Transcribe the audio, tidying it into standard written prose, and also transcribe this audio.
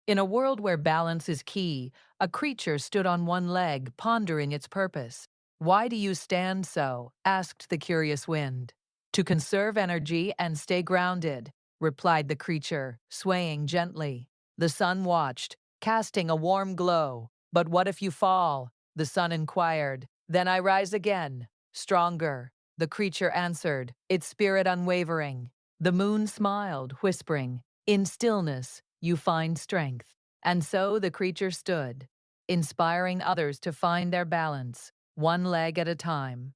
In a world where balance is key, a creature stood on one leg, pondering its purpose. "Why do you stand so?" asked the curious wind. "To conserve energy and stay grounded," replied the creature, swaying gently. The sun watched, casting a warm glow. "But what if you fall?" the sun inquired. "Then I rise again, stronger," the creature answered, its spirit unwavering. The moon smiled, whispering, "In stillness, you find strength." And so the creature stood, inspiring others to find their balance, one leg at a time.